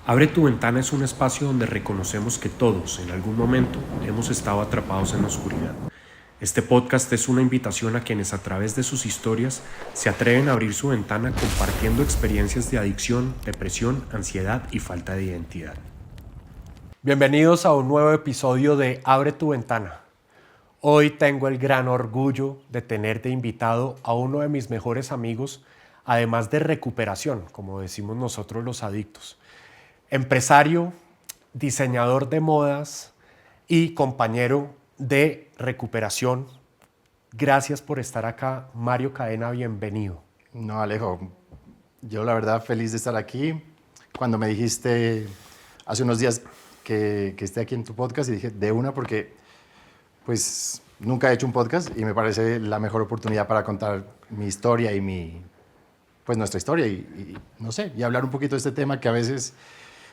Abre tu ventana es un espacio donde reconocemos que todos, en algún momento, hemos estado atrapados en la oscuridad. Este podcast es una invitación a quienes a través de sus historias se atreven a abrir su ventana compartiendo experiencias de adicción, depresión, ansiedad y falta de identidad. Bienvenidos a un nuevo episodio de Abre tu ventana. Hoy tengo el gran orgullo de tener de invitado a uno de mis mejores amigos, además de recuperación, como decimos nosotros los adictos. Empresario, diseñador de modas y compañero de recuperación. Gracias por estar acá, Mario Cadena, bienvenido. No, Alejo, yo la verdad feliz de estar aquí. Cuando me dijiste hace unos días que esté aquí en tu podcast, y dije de una porque pues nunca he hecho un podcast y me parece la mejor oportunidad para contar mi historia y pues nuestra historia y no sé, y hablar un poquito de este tema que a veces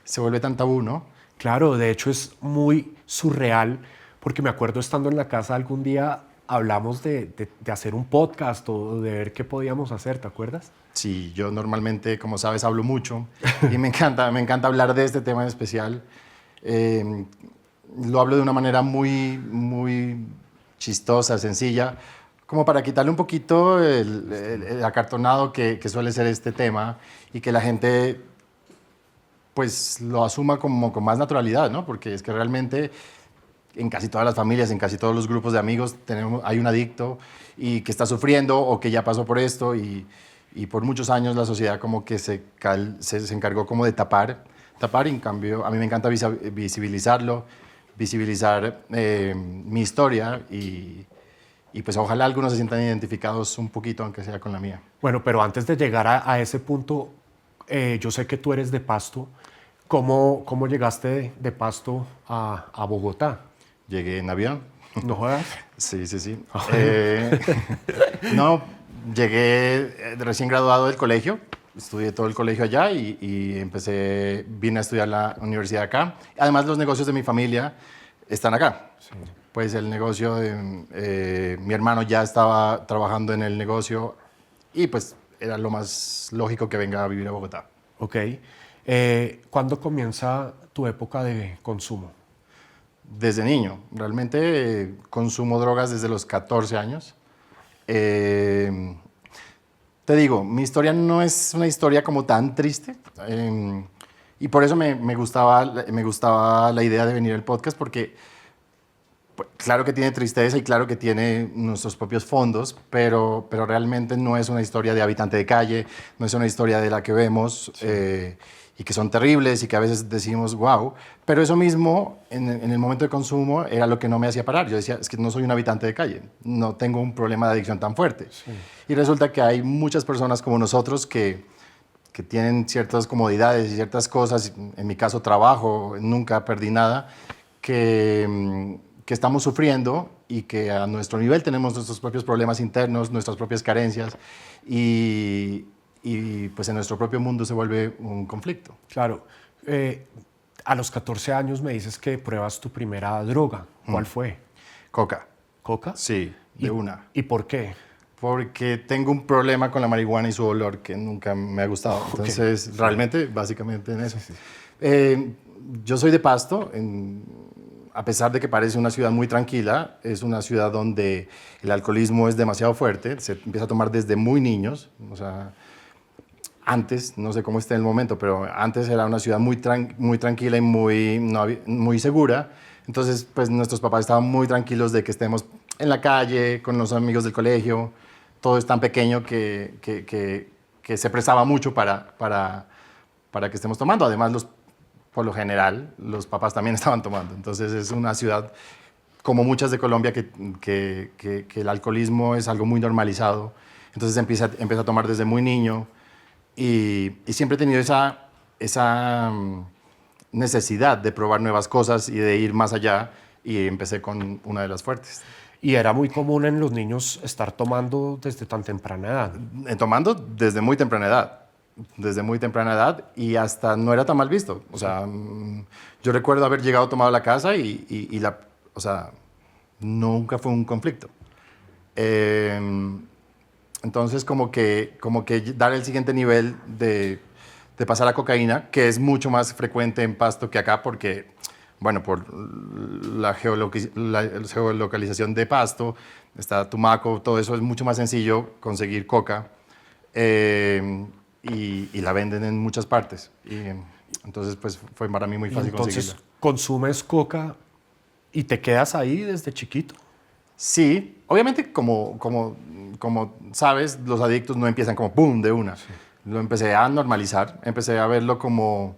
se vuelve tan tabú, ¿no? Claro, de hecho es muy surreal porque me acuerdo estando en la casa algún día hablamos de hacer un podcast o de ver qué podíamos hacer, ¿te acuerdas? Sí, yo normalmente, como sabes, hablo mucho y me encanta hablar de este tema en especial. Eh, lo hablo de una manera muy chistosa, sencilla, como para quitarle un poquito el acartonado que suele ser este tema y que la gente pues lo asuma como con más naturalidad, ¿no? Porque es que realmente en casi todas las familias, en casi todos los grupos de amigos hay un adicto y que está sufriendo o que ya pasó por esto y por muchos años la sociedad como que se encargó como de tapar y en cambio a mí me encanta visibilizarlo, visibilizar mi historia y pues ojalá algunos se sientan identificados un poquito, aunque sea con la mía. Bueno, pero antes de llegar a ese punto, yo sé que tú eres de Pasto. ¿Cómo llegaste de Pasto a Bogotá? Llegué en avión. ¿No jodas? Sí, sí, sí. No, llegué recién graduado del colegio, estudié todo el colegio allá y vine a estudiar la universidad acá. Además, los negocios de mi familia están acá. Sí. Pues el negocio de mi hermano ya estaba trabajando en el negocio y pues era lo más lógico que venga a vivir a Bogotá. Ok. ¿Cuándo comienza tu época de consumo? Desde niño. Realmente consumo drogas desde los 14 años. Te digo, mi historia no es una historia como tan triste. Y por eso me gustaba la idea de venir al podcast, porque pues, claro que tiene tristeza y claro que tiene nuestros propios fondos, pero realmente no es una historia de habitante de calle, no es una historia de la que vemos y que son terribles y que a veces decimos, wow, pero eso mismo en el momento de consumo era lo que no me hacía parar. Yo decía, es que no soy un habitante de calle, no tengo un problema de adicción tan fuerte. Sí. Y resulta que hay muchas personas como nosotros que tienen ciertas comodidades y ciertas cosas, en mi caso trabajo, nunca perdí nada, que estamos sufriendo y que a nuestro nivel tenemos nuestros propios problemas internos, nuestras propias carencias y pues en nuestro propio mundo se vuelve un conflicto. Claro. A los 14 años me dices que pruebas tu primera droga. ¿Cuál fue? Coca. ¿Coca? Sí, de una. ¿Y por qué? Porque tengo un problema con la marihuana y su olor que nunca me ha gustado. Entonces, okay. Realmente, básicamente en eso. Sí, sí. Yo soy de Pasto, a pesar de que parece una ciudad muy tranquila, es una ciudad donde el alcoholismo es demasiado fuerte, se empieza a tomar desde muy niños, o sea, antes, no sé cómo está en el momento, pero antes era una ciudad muy tranquila y muy segura, entonces pues nuestros papás estaban muy tranquilos de que estemos en la calle, con los amigos del colegio, todo es tan pequeño que se prestaba mucho para que estemos tomando, además por lo general, los papás también estaban tomando. Entonces es una ciudad, como muchas de Colombia, que el alcoholismo es algo muy normalizado. Entonces empieza a tomar desde muy niño y siempre he tenido esa necesidad de probar nuevas cosas y de ir más allá y empecé con una de las fuertes. ¿Y era muy común en los niños estar tomando desde tan temprana edad? Tomando desde muy temprana edad. Desde muy temprana edad y hasta no era tan mal visto. O sea, yo recuerdo haber llegado tomado a la casa o sea, nunca fue un conflicto. Entonces, como que dar el siguiente nivel de de pasar a cocaína, que es mucho más frecuente en Pasto que acá porque, bueno, por la geolocalización de Pasto, está Tumaco, todo eso es mucho más sencillo conseguir coca y la venden en muchas partes. Y, entonces, pues fue para mí muy fácil Entonces, conseguirla. consumes coca y te quedas ahí desde chiquito. Sí, obviamente como sabes, los adictos no empiezan como ¡pum! De una. Sí. Lo empecé a normalizar, empecé a verlo como,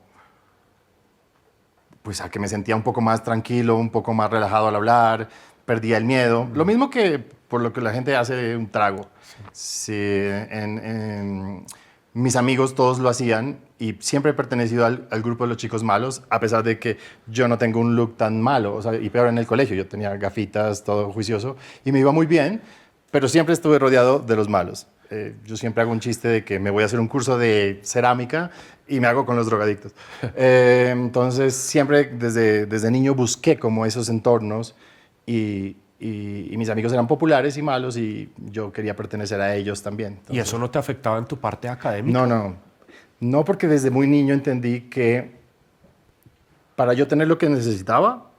pues a que me sentía un poco más tranquilo, un poco más relajado al hablar, perdía el miedo. Lo mismo que por lo que la gente hace un trago. Sí, mis amigos todos lo hacían y siempre he pertenecido al grupo de los chicos malos, a pesar de que yo no tengo un look tan malo, o sea, y peor en el colegio, yo tenía gafitas, todo juicioso, y me iba muy bien, pero siempre estuve rodeado de los malos. Yo siempre hago un chiste de que me voy a hacer un curso de cerámica y me hago con los drogadictos. Entonces, siempre desde niño busqué como esos entornos y mis amigos eran populares y malos y yo quería pertenecer a ellos también. Entonces, ¿Y eso no te afectaba en tu parte académica? No, porque desde muy niño entendí que para yo tener lo que necesitaba,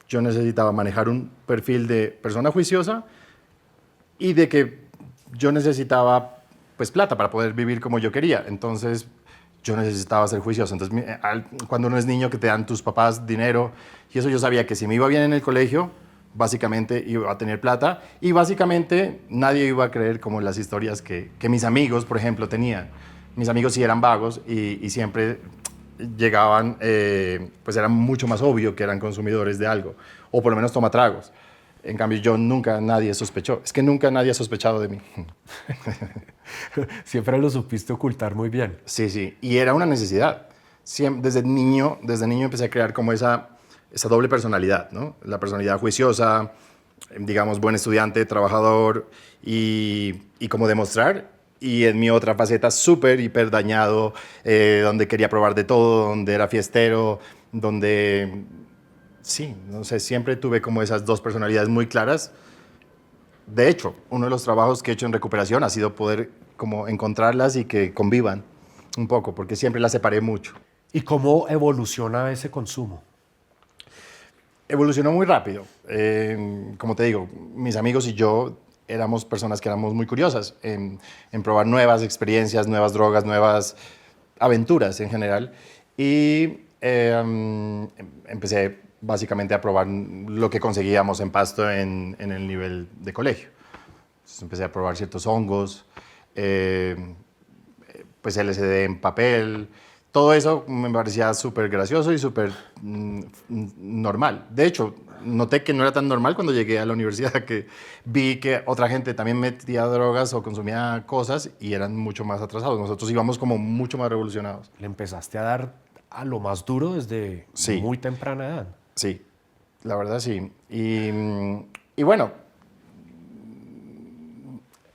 yo necesitaba manejar un perfil de persona juiciosa y de que yo necesitaba pues plata para poder vivir como yo quería. Entonces yo necesitaba ser juicioso. Entonces cuando uno es niño que te dan tus papás dinero y eso yo sabía que si me iba bien en el colegio, básicamente iba a tener plata y básicamente nadie iba a creer como las historias que mis amigos, por ejemplo, tenían. Mis amigos sí eran vagos y siempre llegaban, pues era mucho más obvio que eran consumidores de algo, o por lo menos tomatragos. En cambio, yo nunca nadie sospechó. Es que nunca nadie ha sospechado de mí. Siempre lo supiste ocultar muy bien. Sí, sí. Y era una necesidad. Desde niño empecé a crear como esa doble personalidad, ¿no? La personalidad juiciosa, digamos, buen estudiante, trabajador y como demostrar. Y en mi otra faceta súper, hiper dañado, donde quería probar de todo, donde era fiestero, donde, sí, no sé, siempre tuve como esas dos personalidades muy claras. De hecho, uno de los trabajos que he hecho en recuperación ha sido poder como encontrarlas y que convivan un poco, porque siempre las separé mucho. ¿Y cómo evoluciona ese consumo? Evolucionó muy rápido. Como te digo, mis amigos y yo éramos personas que éramos muy curiosas en probar nuevas experiencias, nuevas drogas, nuevas aventuras en general. Y empecé básicamente a probar lo que conseguíamos en Pasto en el nivel de colegio. Entonces empecé a probar ciertos hongos, pues LSD en papel. Todo eso me parecía súper gracioso y súper normal. De hecho, noté que no era tan normal cuando llegué a la universidad, que vi que otra gente también metía drogas o consumía cosas y eran mucho más atrasados. Nosotros íbamos como mucho más revolucionados. Le empezaste a dar a lo más duro desde muy temprana edad. Sí, la verdad sí. Y bueno,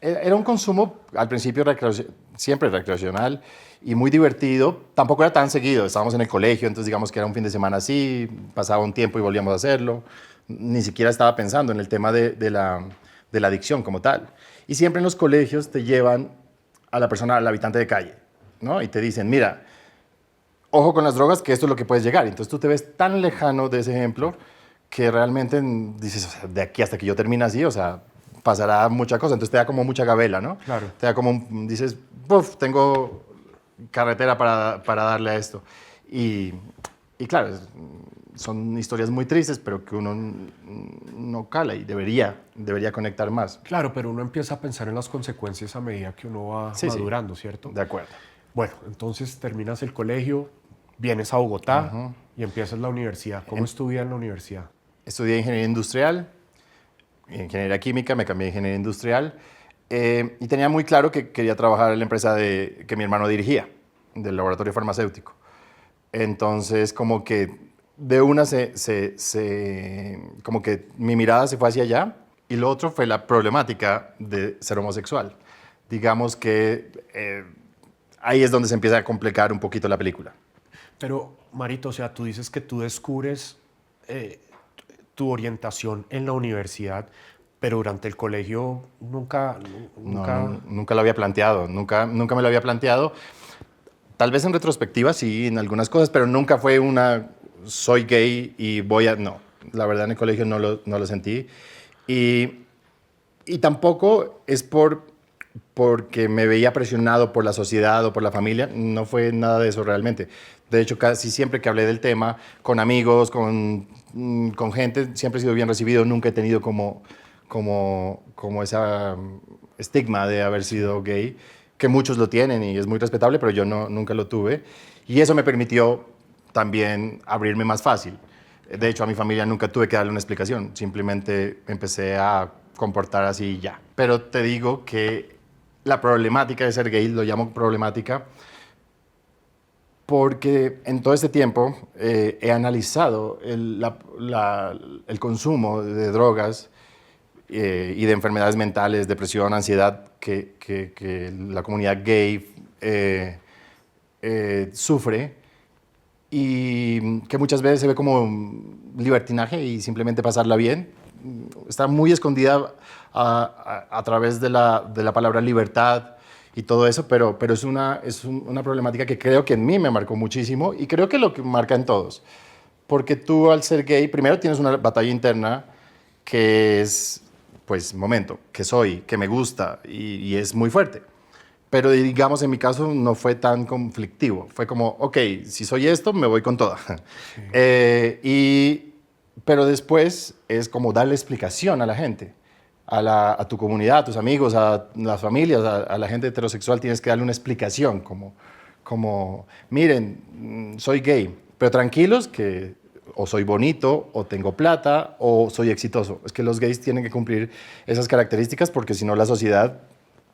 era un consumo al principio siempre recreacional y muy divertido. Tampoco era tan seguido, estábamos en el colegio, entonces digamos que era un fin de semana así, pasaba un tiempo y volvíamos a hacerlo. Ni siquiera estaba pensando en el tema de la adicción como tal. Y siempre en los colegios te llevan a la persona, al habitante de calle, ¿no? Y te dicen, mira, ojo con las drogas, que esto es lo que puedes llegar. Entonces tú te ves tan lejano de ese ejemplo que realmente dices, o sea, de aquí hasta que yo termine así, o sea, pasará mucha cosa. Entonces te da como mucha gabela, ¿no? Claro. Te da como, dices, puf, tengo carretera para darle a esto. Y claro, son historias muy tristes, pero que uno no cala y debería conectar más. Claro, pero uno empieza a pensar en las consecuencias a medida que uno va madurando, ¿cierto? De acuerdo. Bueno, entonces terminas el colegio, vienes a Bogotá y empiezas la universidad. ¿Cómo es tu vida en la universidad? Estudié ingeniería industrial, ingeniería química, me cambié a ingeniería industrial y tenía muy claro que quería trabajar en la empresa que mi hermano dirigía, del laboratorio farmacéutico. Entonces, como que de una como que mi mirada se fue hacia allá y lo otro fue la problemática de ser homosexual. Digamos que ahí es donde se empieza a complicar un poquito la película. Pero, Marito, o sea, tú dices que tú descubres tu orientación en la universidad, pero durante el colegio nunca... No, nunca lo había planteado, nunca me lo había planteado. Tal vez en retrospectiva sí, en algunas cosas, pero nunca fue soy gay y voy a... No, la verdad en el colegio no lo sentí. Y, y tampoco es porque me veía presionado por la sociedad o por la familia, no fue nada de eso realmente. De hecho, casi siempre que hablé del tema, con amigos, con gente, siempre he sido bien recibido, nunca he tenido como esa estigma de haber sido gay, que muchos lo tienen y es muy respetable, pero yo nunca lo tuve. Y eso me permitió también abrirme más fácil. De hecho, a mi familia nunca tuve que darle una explicación, simplemente empecé a comportar así y ya. Pero te digo que la problemática de ser gay, lo llamo problemática, porque en todo este tiempo he analizado el consumo de drogas y de enfermedades mentales, depresión, ansiedad, que la comunidad gay sufre y que muchas veces se ve como libertinaje y simplemente pasarla bien. Está muy escondida a través de la palabra libertad y todo eso, pero es una problemática que creo que en mí me marcó muchísimo y creo que lo que marca en todos. Porque tú al ser gay, primero tienes una batalla interna que es, pues, momento, que soy, que me gusta y es muy fuerte. Pero digamos, en mi caso no fue tan conflictivo. Fue como, ok, si soy esto, me voy con toda. Sí. Pero después es como darle explicación a la gente, a tu comunidad, a tus amigos, a las familias, a la gente heterosexual. Tienes que darle una explicación, como miren, soy gay, pero tranquilos que o soy bonito, o tengo plata, o soy exitoso. Es que los gays tienen que cumplir esas características porque si no la sociedad,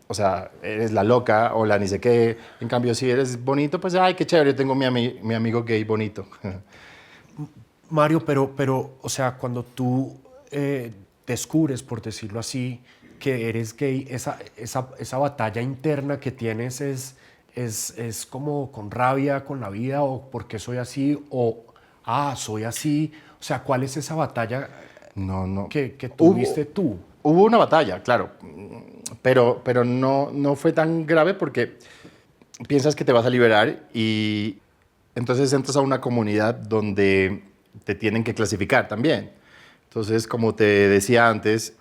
o sea, eres la loca o la ni sé qué. En cambio, si eres bonito, pues, ay, qué chévere, yo tengo mi amigo gay bonito. Mario, pero, o sea, cuando tú descubres, por decirlo así, que eres gay, esa batalla interna que tienes es como con rabia con la vida, o por qué soy así, o, soy así. O sea, ¿cuál es esa batalla No. que Hubo, tuviste tú? hubo una batalla, claro, pero no fue tan grave porque piensas que te vas a liberar y entonces entras a una comunidad donde te tienen que clasificar también. Entonces, como te decía antes,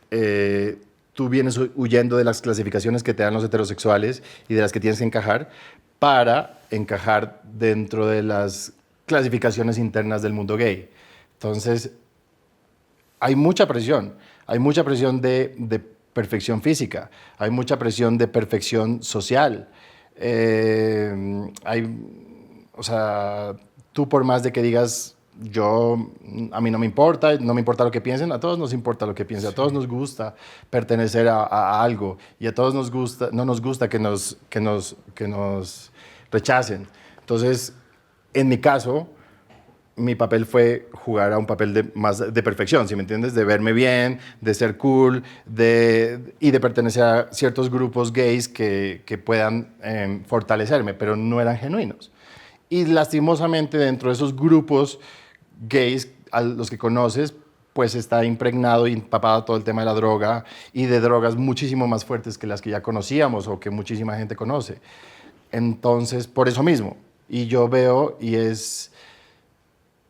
tú vienes huyendo de las clasificaciones que te dan los heterosexuales y de las que tienes que encajar para encajar dentro de las clasificaciones internas del mundo gay. Entonces, hay mucha presión de perfección física, hay mucha presión de perfección social. O sea, tú por más de que digas, a mí no me importa lo que piensen, a todos nos importa lo que piensen, a todos nos gusta pertenecer a algo y a todos no nos gusta que nos rechacen. Entonces, en mi caso, mi papel fue jugar a un papel más de perfección, ¿sí me entiendes? De verme bien, de ser cool, y de pertenecer a ciertos grupos gays que puedan fortalecerme, pero no eran genuinos. Y lastimosamente dentro de esos grupos gays a los que conoces, pues está impregnado y empapado todo el tema de la droga y de drogas muchísimo más fuertes que las que ya conocíamos o que muchísima gente conoce. Entonces, por eso mismo. Y yo veo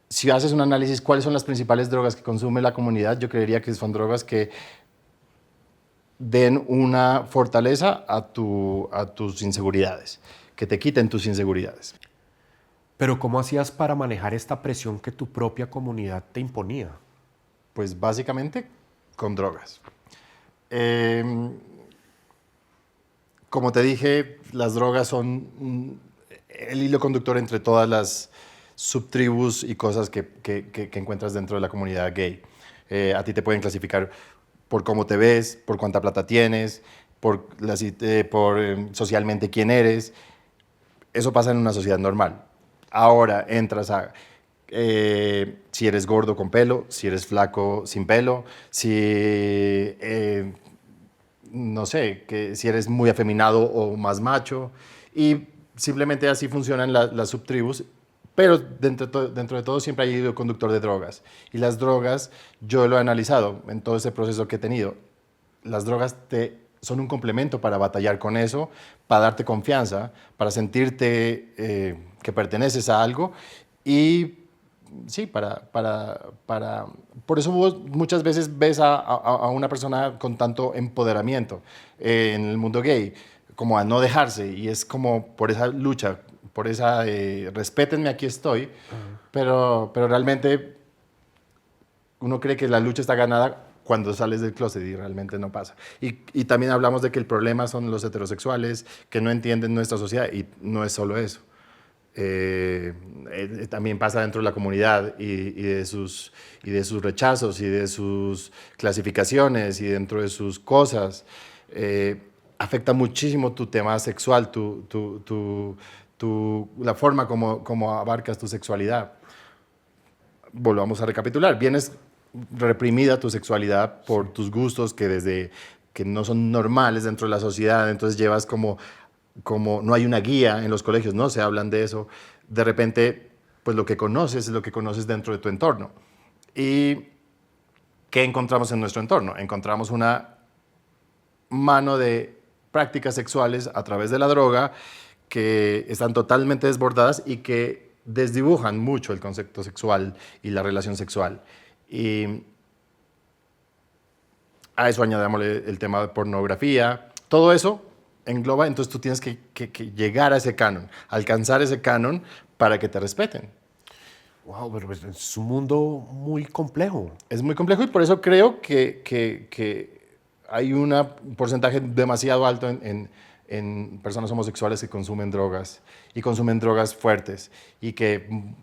si haces un análisis, ¿cuáles son las principales drogas que consume la comunidad? Yo creería que son drogas que den una fortaleza a tus inseguridades, que te quiten tus inseguridades. Pero ¿cómo hacías para manejar esta presión que tu propia comunidad te imponía? Pues básicamente con drogas. Eh, Como te dije, las drogas son el hilo conductor entre todas las subtribus y cosas que encuentras dentro de la comunidad gay. A ti te pueden clasificar por cómo te ves, por cuánta plata tienes, por socialmente quién eres. Eso pasa en una sociedad normal. Ahora entras a si eres gordo con pelo, si eres flaco sin pelo, no sé, que si eres muy afeminado o más macho. Y simplemente así funcionan las subtribus. Pero dentro de todo siempre hay hilo conductor de drogas. Y las drogas, yo lo he analizado en todo ese proceso que he tenido. Las drogas te son un complemento para batallar con eso, para darte confianza, para sentirte que perteneces a algo y sí, por eso vos muchas veces ves a una persona con tanto empoderamiento en el mundo gay, como a no dejarse, y es como por esa lucha, por esa, respétenme, aquí estoy, pero realmente uno cree que la lucha está ganada cuando sales del closet y realmente no pasa. Y también hablamos de que el problema son los heterosexuales que no entienden nuestra sociedad y no es solo eso. También pasa dentro de la comunidad y de sus rechazos y de sus clasificaciones y dentro de sus cosas. Afecta muchísimo tu tema sexual, la forma como abarcas tu sexualidad. Volvamos a recapitular. Vienes reprimida tu sexualidad por tus gustos que no son normales dentro de la sociedad, entonces llevas como no hay una guía en los colegios, no se hablan de eso, de repente, pues lo que conoces es lo que conoces dentro de tu entorno. ¿Y qué encontramos en nuestro entorno? Encontramos una mano de prácticas sexuales a través de la droga que están totalmente desbordadas y que desdibujan mucho el concepto sexual y la relación sexual. Y a eso añadámosle el tema de pornografía, todo eso engloba, entonces tú tienes que llegar a ese canon, alcanzar ese canon para que te respeten. Wow, pero es un mundo muy complejo. Es muy complejo y por eso creo que hay un porcentaje demasiado alto en personas homosexuales que consumen drogas y consumen drogas fuertes y que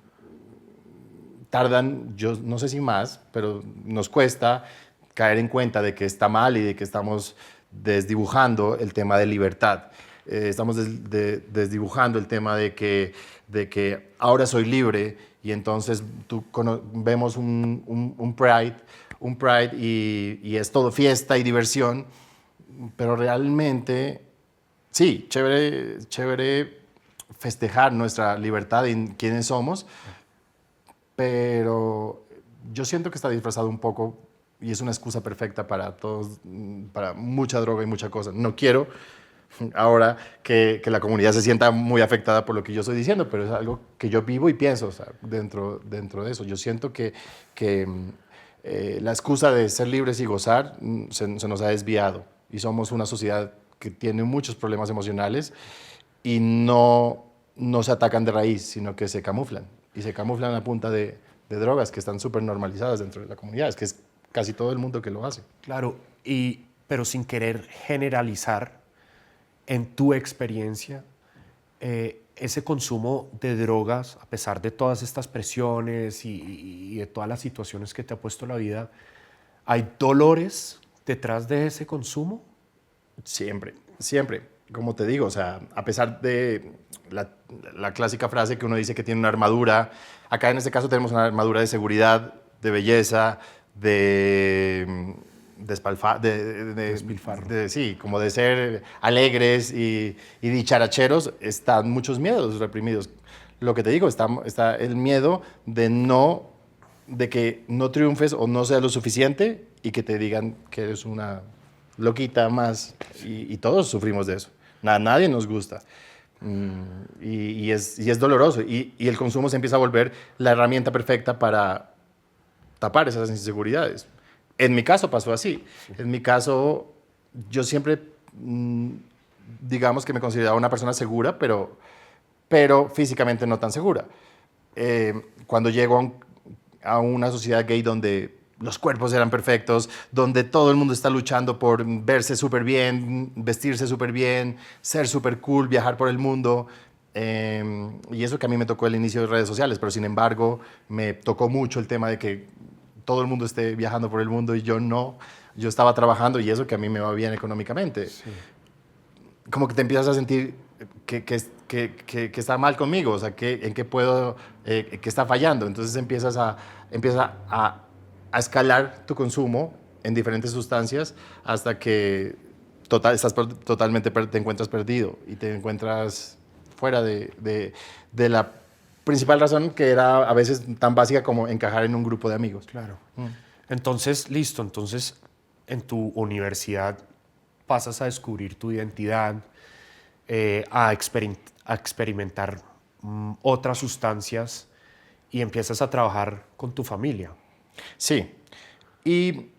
tardan, yo no sé si más, pero nos cuesta caer en cuenta de que está mal y de que estamos desdibujando el tema de libertad. Estamos desdibujando el tema de que ahora soy libre y entonces vemos un Pride y es todo fiesta y diversión, pero realmente, sí, chévere festejar nuestra libertad y quiénes somos, pero yo siento que está disfrazado un poco y es una excusa perfecta para todos, para mucha droga y mucha cosa. No quiero ahora que la comunidad se sienta muy afectada por lo que yo estoy diciendo, pero es algo que yo vivo y pienso, o sea, dentro de eso. Yo siento que la excusa de ser libres y gozar se nos ha desviado y somos una sociedad que tiene muchos problemas emocionales y no se atacan de raíz, sino que se camuflan. Y se camuflan a punta de drogas que están súper normalizadas dentro de la comunidad. Es que es casi todo el mundo que lo hace. Claro, pero sin querer generalizar, en tu experiencia, ese consumo de drogas, a pesar de todas estas presiones y de todas las situaciones que te ha puesto la vida, ¿hay dolores detrás de ese consumo? Siempre, siempre. Como te digo, o sea, a pesar de la clásica frase que uno dice que tiene una armadura, acá en este caso tenemos una armadura de seguridad, de belleza, despilfarro. Sí, como de ser alegres y dicharacheros, están muchos miedos reprimidos. Lo que te digo, está el miedo de que no triunfes o no seas lo suficiente y que te digan que eres una loquita más y todos sufrimos de eso. Nadie nos gusta. Y es doloroso y el consumo se empieza a volver la herramienta perfecta para tapar esas inseguridades. En mi caso pasó así. En mi caso, yo siempre, digamos que me consideraba una persona segura, pero físicamente no tan segura. Cuando llego a una sociedad gay donde los cuerpos eran perfectos, donde todo el mundo está luchando por verse súper bien, vestirse súper bien, ser súper cool, viajar por el mundo. Y eso que a mí me tocó el inicio de redes sociales, pero sin embargo me tocó mucho el tema de que todo el mundo esté viajando por el mundo y yo no. Yo estaba trabajando y eso que a mí me va bien económicamente. Sí. Como que te empiezas a sentir que está mal conmigo, o sea, en qué puedo, que está fallando. Entonces empieza a escalar tu consumo en diferentes sustancias hasta que te encuentras perdido y te encuentras fuera de la principal razón que era a veces tan básica como encajar en un grupo de amigos. Claro. Entonces, listo. Entonces, en tu universidad pasas a descubrir tu identidad, a experimentar otras sustancias y empiezas a trabajar con tu familia. Sí, y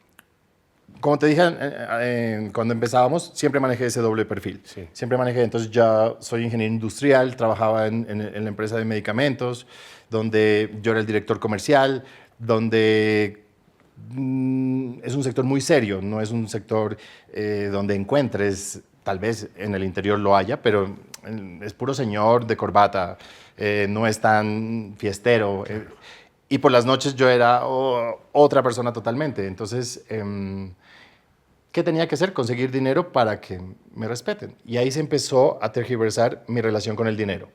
como te dije cuando empezábamos, siempre manejé ese doble perfil. Sí. Siempre manejé, entonces ya soy ingeniero industrial, trabajaba en la empresa de medicamentos, donde yo era el director comercial, donde es un sector muy serio, no es un sector donde encuentres, tal vez en el interior lo haya, pero es puro señor de corbata, no es tan fiestero. Y por las noches yo era otra persona totalmente. Entonces, ¿qué tenía que hacer? Conseguir dinero para que me respeten. Y ahí se empezó a tergiversar mi relación con el dinero.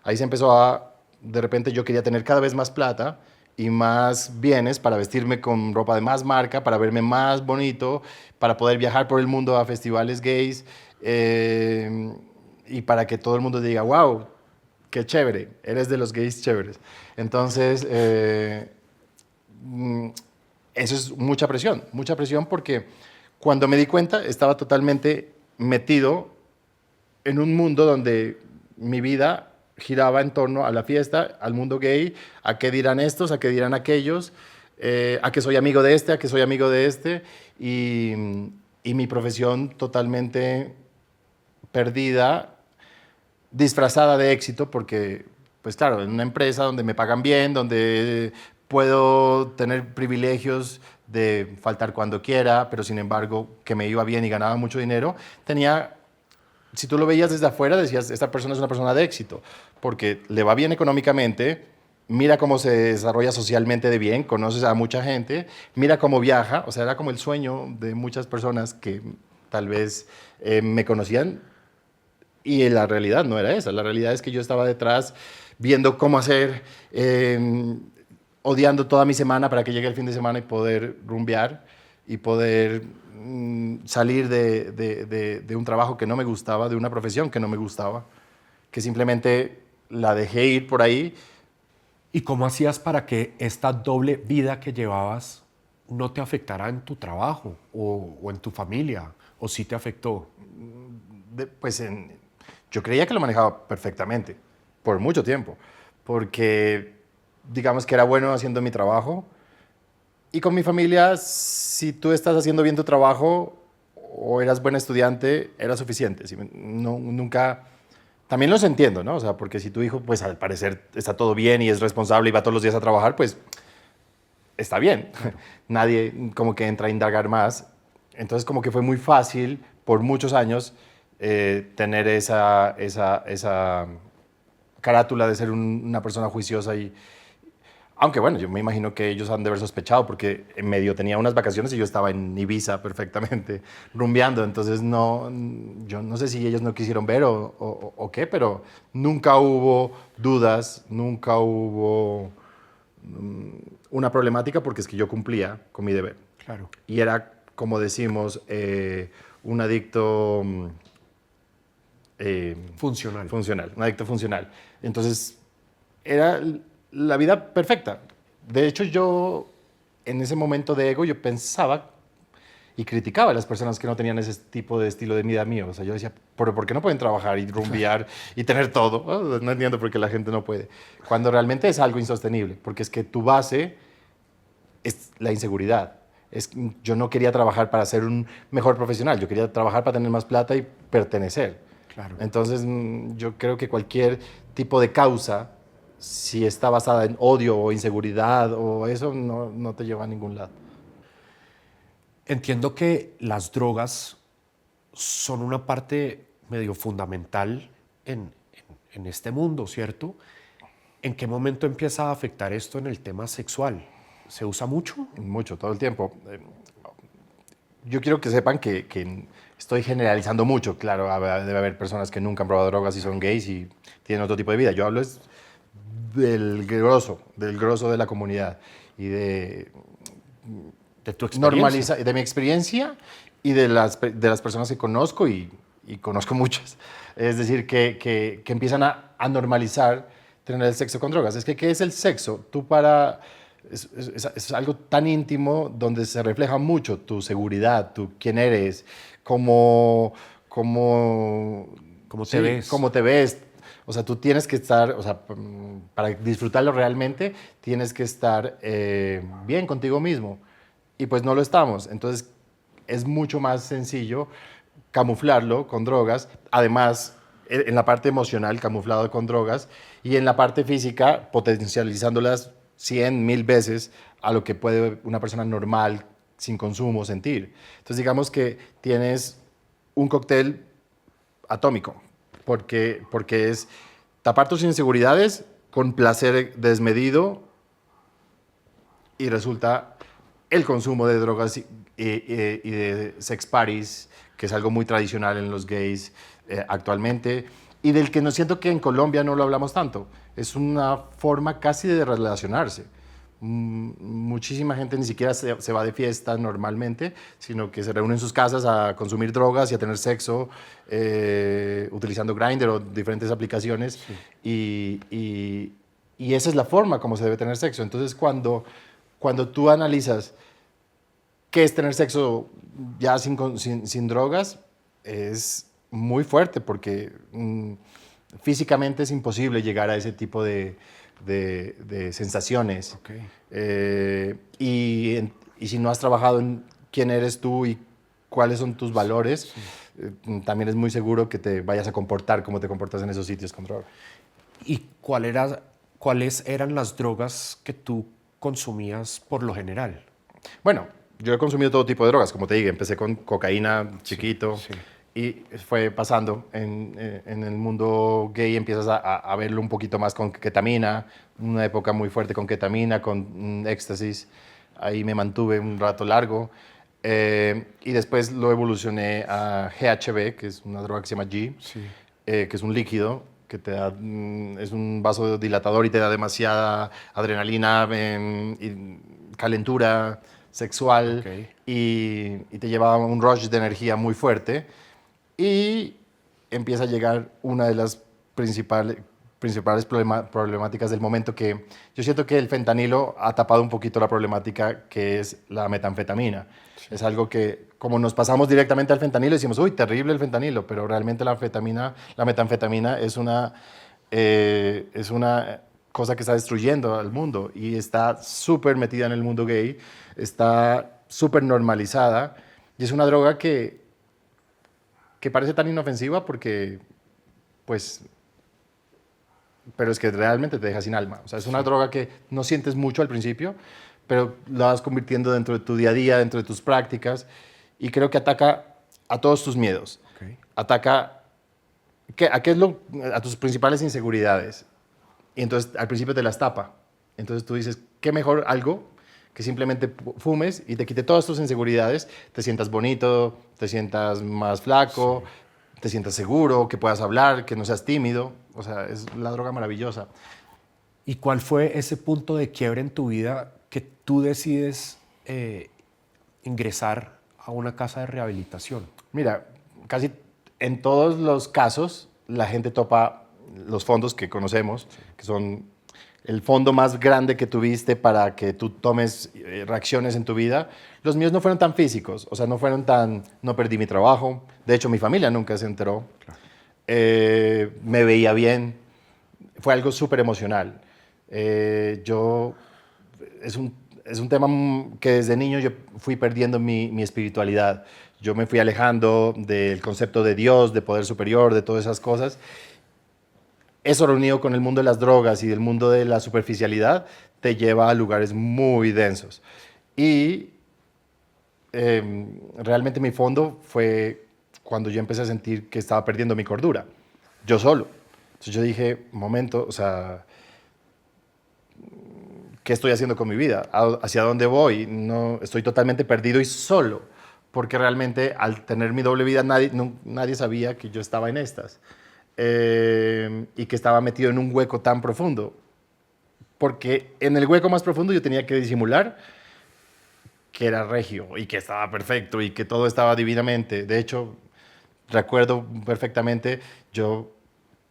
Ahí se empezó de repente yo quería tener cada vez más plata y más bienes para vestirme con ropa de más marca, para verme más bonito, para poder viajar por el mundo a festivales gays y para que todo el mundo diga, wow, qué chévere, eres de los gays chéveres. Entonces, eso es mucha presión porque cuando me di cuenta estaba totalmente metido en un mundo donde mi vida giraba en torno a la fiesta, al mundo gay, a qué dirán estos, a qué dirán aquellos, a que soy amigo de este, a que soy amigo de este, y mi profesión totalmente perdida, disfrazada de éxito, porque, pues claro, en una empresa donde me pagan bien, donde puedo tener privilegios de faltar cuando quiera, pero sin embargo que me iba bien y ganaba mucho dinero, tenía, si tú lo veías desde afuera, decías, esta persona es una persona de éxito, porque le va bien económicamente, mira cómo se desarrolla socialmente de bien, conoces a mucha gente, mira cómo viaja, o sea, era como el sueño de muchas personas que tal vez me conocían, y la realidad no era esa. La realidad es que yo estaba detrás viendo cómo hacer, odiando toda mi semana para que llegue el fin de semana y poder rumbear y poder salir de un trabajo que no me gustaba, de una profesión que no me gustaba, que simplemente la dejé ir por ahí. ¿Y cómo hacías para que esta doble vida que llevabas no te afectara en tu trabajo o en tu familia? ¿O sí te afectó? Pues yo creía que lo manejaba perfectamente, por mucho tiempo, porque digamos que era bueno haciendo mi trabajo. Y con mi familia, si tú estás haciendo bien tu trabajo o eras buen estudiante, era suficiente. No, nunca... También los entiendo, ¿no? O sea, porque si tu hijo, pues al parecer está todo bien y es responsable y va todos los días a trabajar, pues está bien. Nadie como que entra a indagar más. Entonces como que fue muy fácil por muchos años tener esa carátula de ser una persona juiciosa y, aunque bueno, yo me imagino que ellos han de haber sospechado porque en medio tenía unas vacaciones y yo estaba en Ibiza perfectamente rumbeando, entonces no, yo no sé si ellos no quisieron ver o qué, pero nunca hubo dudas, nunca hubo una problemática porque es que yo cumplía con mi deber. Claro. Y era, como decimos, un adicto Funcional. funcional, un adicto funcional. Entonces, era la vida perfecta. De hecho, yo en ese momento de ego, yo pensaba y criticaba a las personas que no tenían ese tipo de estilo de vida mío. O sea, yo decía, ¿pero por qué no pueden trabajar y rumbear y tener todo? Oh, no entiendo por qué la gente no puede. Cuando realmente es algo insostenible, porque es que tu base es la inseguridad. Yo no quería trabajar para ser un mejor profesional, yo quería trabajar para tener más plata y pertenecer. Claro. Entonces, yo creo que cualquier tipo de causa, si está basada en odio o inseguridad o eso, no te lleva a ningún lado. Entiendo que las drogas son una parte medio fundamental en este mundo, ¿cierto? ¿En qué momento empieza a afectar esto en el tema sexual? ¿Se usa mucho? Mucho, todo el tiempo. Yo quiero que sepan que estoy generalizando mucho. Claro, debe haber personas que nunca han probado drogas y son gays y tienen otro tipo de vida. Yo hablo del grosso de la comunidad y de tu experiencia. de mi experiencia y de las personas que conozco y conozco muchas. Es decir, que empiezan a normalizar tener el sexo con drogas. Es que, ¿qué es el sexo? Tú para es algo tan íntimo donde se refleja mucho tu seguridad, tu quién eres, cómo, cómo, ¿Cómo te sí, ves? cómo te ves. O sea, tú tienes que estar, o sea, para disfrutarlo realmente, tienes que estar bien contigo mismo. Y pues no lo estamos. Entonces, es mucho más sencillo camuflarlo con drogas. Además, en la parte emocional, camuflado con drogas. Y en la parte física, potencializándolas 100.000 veces a lo que puede una persona normal, sin consumo, sentir. Entonces, digamos que tienes un cóctel atómico, porque es tapar tus inseguridades con placer desmedido y resulta el consumo de drogas y de sex parties, que es algo muy tradicional en los gays actualmente, y del que no siento que en Colombia no lo hablamos tanto. Es una forma casi de relacionarse. Muchísima gente ni siquiera se va de fiesta normalmente, sino que se reúne en sus casas a consumir drogas y a tener sexo utilizando Grindr o diferentes aplicaciones. Sí. Y esa es la forma como se debe tener sexo. Entonces, cuando tú analizas qué es tener sexo ya sin drogas, es muy fuerte porque físicamente es imposible llegar a ese tipo de sensaciones. Ok. Y si no has trabajado en quién eres tú y cuáles son tus valores, Sí. también es muy seguro que te vayas a comportar como te comportas en esos sitios con droga. ¿Y cuáles eran las drogas que tú consumías por lo general? Bueno, yo he consumido todo tipo de drogas, como te dije, empecé con cocaína chiquito Sí. y fue pasando. En el mundo gay empiezas a verlo un poquito más con ketamina, una época muy fuerte con ketamina, con éxtasis. Ahí me mantuve un rato largo. Y después lo evolucioné a GHB, que es una droga que se llama G, Sí. que es un líquido que te da, es un vasodilatador y te da demasiada adrenalina, y calentura sexual Ok. y te lleva a un rush de energía muy fuerte y empieza a llegar una de las principales problemáticas del momento, que yo siento que el fentanilo ha tapado un poquito la problemática, que es la metanfetamina. Es algo que, como nos pasamos directamente al fentanilo, decimos, uy, terrible el fentanilo, pero realmente la metanfetamina es una cosa que está destruyendo al mundo y está súper metida en el mundo gay, está súper normalizada y es una droga que parece tan inofensiva porque, pues, pero es que realmente te deja sin alma. O sea, es una droga que no sientes mucho al principio, pero la vas convirtiendo dentro de tu día a día, dentro de tus prácticas, y creo que ataca a todos tus miedos. Ok. Ataca a tus principales inseguridades. Y entonces al principio te las tapa. Entonces tú dices, qué mejor algo que simplemente fumes y te quite todas tus inseguridades, te sientas bonito, te sientas más flaco, te sientas seguro, que puedas hablar, que no seas tímido. O sea, es la droga maravillosa. ¿Y cuál fue ese punto de quiebre en tu vida que tú decides ingresar a una casa de rehabilitación? Mira, casi en todos los casos la gente topa los fondos que conocemos, que son el fondo más grande que tuviste para que tú tomes reacciones en tu vida. Los míos no fueron tan físicos, o sea, no fueron tan, no perdí mi trabajo, de hecho mi familia nunca se enteró. Claro. Me veía bien, fue algo súper emocional. Yo, es un tema que desde niño yo fui perdiendo mi espiritualidad. Yo me fui alejando del concepto de Dios, de poder superior, de todas esas cosas. Eso reunido con el mundo de las drogas y del mundo de la superficialidad te lleva a lugares muy densos. Y realmente mi fondo fue cuando yo empecé a sentir que estaba perdiendo mi cordura, yo solo. Entonces yo dije, momento, o sea, ¿qué estoy haciendo con mi vida? ¿Hacia dónde voy? No, estoy totalmente perdido y solo, porque realmente al tener mi doble vida nadie sabía que yo estaba en estas y que estaba metido en un hueco tan profundo, porque en el hueco más profundo yo tenía que disimular que era regio y que estaba perfecto y que todo estaba divinamente. De hecho, recuerdo perfectamente yo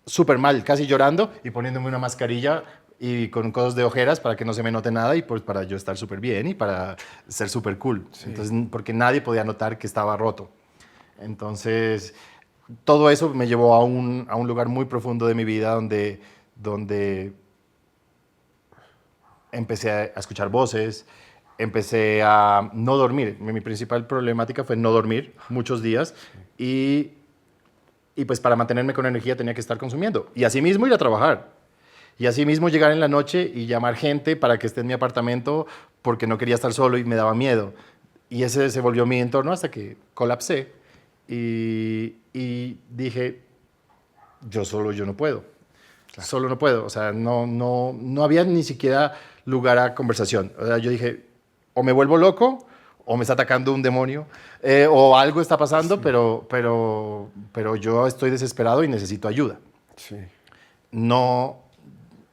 súper mal, casi llorando y poniéndome una mascarilla y con cosas de ojeras para que no se me note nada y pues para yo estar súper bien y para ser súper cool. Sí. Entonces, porque nadie podía notar que estaba roto. Entonces, todo eso me llevó a un lugar muy profundo de mi vida donde empecé a escuchar voces, empecé a no dormir. Mi principal problemática fue no dormir muchos días y pues para mantenerme con energía tenía que estar consumiendo. Y así mismo ir a trabajar. Y así mismo llegar en la noche y llamar gente para que esté en mi apartamento porque no quería estar solo y me daba miedo. Y ese se volvió mi entorno hasta que colapsé y dije, yo no puedo. Claro. Solo no puedo. O sea, no había ni siquiera lugar a conversación. O sea, yo dije, o me vuelvo loco o me está atacando un demonio o algo está pasando, sí. pero yo estoy desesperado y necesito ayuda. Sí. No,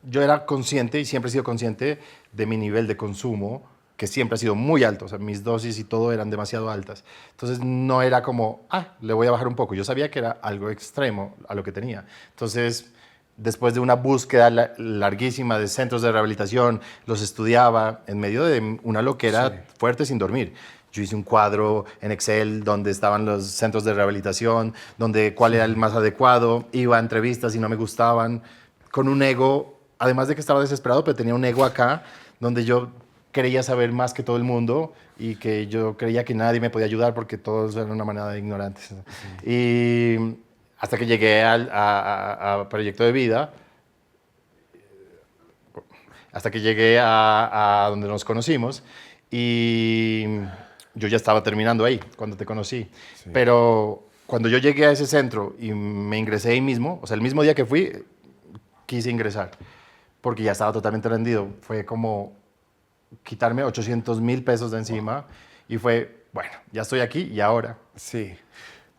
yo era consciente y siempre he sido consciente de mi nivel de consumo, que siempre ha sido muy alto. O sea, mis dosis y todo eran demasiado altas. Entonces no era como, le voy a bajar un poco. Yo sabía que era algo extremo a lo que tenía. Entonces, después de una búsqueda larguísima de centros de rehabilitación, los estudiaba en medio de una loquera sí. fuerte sin dormir. Yo hice un cuadro en Excel donde estaban los centros de rehabilitación, donde cuál era el más adecuado, iba a entrevistas y no me gustaban, con un ego, además de que estaba desesperado, pero tenía un ego acá, donde yo quería saber más que todo el mundo y que yo creía que nadie me podía ayudar porque todos eran una manada de ignorantes. Sí. Y hasta que llegué a Proyecto de Vida, hasta que llegué a donde nos conocimos y yo ya estaba terminando ahí cuando te conocí. Sí. Pero cuando yo llegué a ese centro y me ingresé ahí mismo, o sea, el mismo día que fui, quise ingresar porque ya estaba totalmente rendido. Fue como quitarme 800,000 pesos de encima y fue, bueno, ya estoy aquí y ahora. Sí.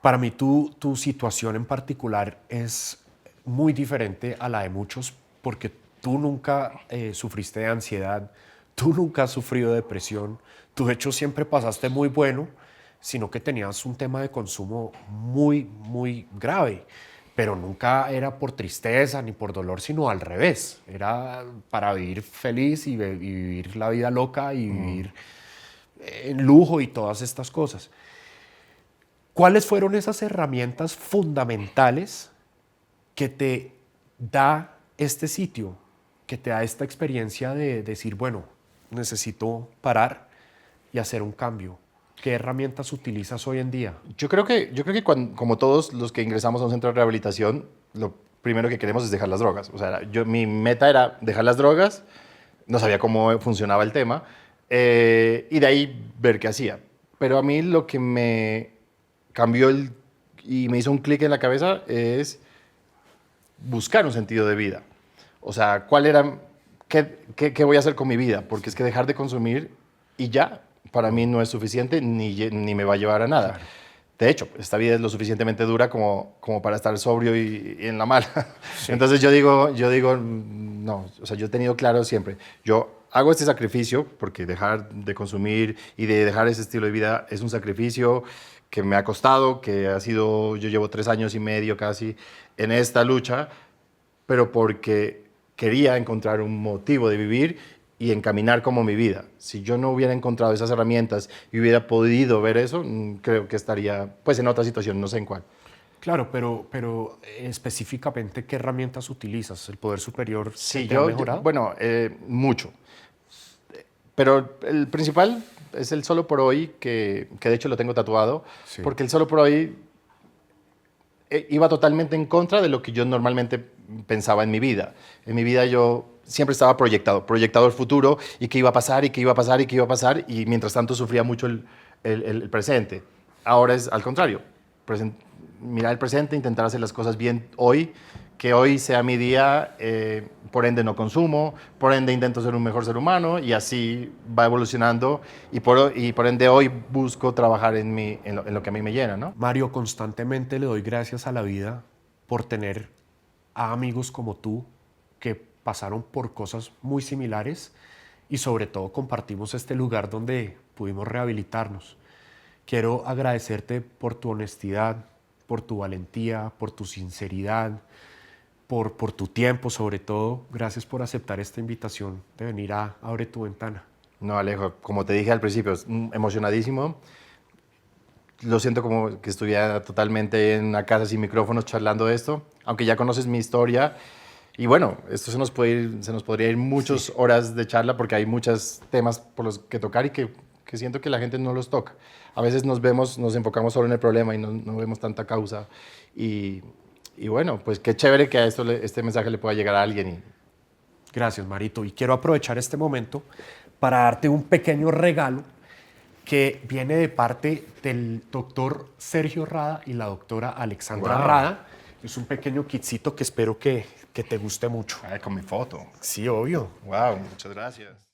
Para mí tu situación en particular es muy diferente a la de muchos porque tú nunca sufriste de ansiedad, tú nunca has sufrido de depresión, tú de hecho siempre pasaste muy bueno, sino que tenías un tema de consumo muy, muy grave, pero nunca era por tristeza ni por dolor, sino al revés. Era para vivir feliz y vivir la vida loca y vivir en lujo y todas estas cosas. ¿Cuáles fueron esas herramientas fundamentales que te da este sitio, que te da esta experiencia de decir, bueno, necesito parar y hacer un cambio? ¿Qué herramientas utilizas hoy en día? Yo creo que como todos los que ingresamos a un centro de rehabilitación, lo primero que queremos es dejar las drogas. O sea, mi meta era dejar las drogas, no sabía cómo funcionaba el tema, y de ahí ver qué hacía. Pero a mí lo que me cambió y me hizo un clic en la cabeza es buscar un sentido de vida. O sea, ¿qué voy a hacer con mi vida? Porque es que dejar de consumir y ya, para mí no es suficiente ni me va a llevar a nada. Claro. De hecho, esta vida es lo suficientemente dura como para estar sobrio y en la mala. Sí. Entonces yo digo, no, o sea, yo he tenido claro siempre, yo hago este sacrificio porque dejar de consumir y de dejar ese estilo de vida es un sacrificio que me ha costado, yo llevo 3 años y medio casi en esta lucha, pero porque quería encontrar un motivo de vivir y encaminar como mi vida. Si yo no hubiera encontrado esas herramientas y hubiera podido ver eso, creo que estaría pues en otra situación, no sé en cuál. Claro, pero específicamente, ¿qué herramientas utilizas? ¿El poder superior sí, te ha mejorado? Bueno, mucho. Pero el principal es el solo por hoy, que de hecho lo tengo tatuado, sí. Porque el solo por hoy iba totalmente en contra de lo que yo normalmente pensaba en mi vida. En mi vida yo siempre estaba proyectado al futuro y qué iba a pasar y qué iba a pasar y qué iba a pasar y mientras tanto sufría mucho el presente. Ahora es al contrario, mirar el presente, intentar hacer las cosas bien hoy, que hoy sea mi día, por ende no consumo, por ende intento ser un mejor ser humano y así va evolucionando y por ende hoy busco trabajar en lo que a mí me llena, ¿no? Mario, constantemente le doy gracias a la vida por tener a amigos como tú que pasaron por cosas muy similares y sobre todo compartimos este lugar donde pudimos rehabilitarnos. Quiero agradecerte por tu honestidad, por tu valentía, por tu sinceridad, por tu tiempo, sobre todo. Gracias por aceptar esta invitación de venir a Abre tu Ventana. No, Alejo, como te dije al principio, emocionadísimo. Lo siento como que estuviera totalmente en una casa sin micrófonos charlando de esto, aunque ya conoces mi historia. Y bueno, esto se nos podría ir muchas horas de charla porque hay muchos temas por los que tocar y que siento que la gente no los toca. A veces nos enfocamos solo en el problema y no vemos tanta causa. Y bueno, pues qué chévere que a este mensaje le pueda llegar a alguien. Gracias, Marito. Y quiero aprovechar este momento para darte un pequeño regalo que viene de parte del doctor Sergio Rada y la doctora Alexandra Wow. Rada. Es un pequeño kitcito que espero que te guste mucho. Con mi foto. Sí, obvio. Wow, muchas gracias.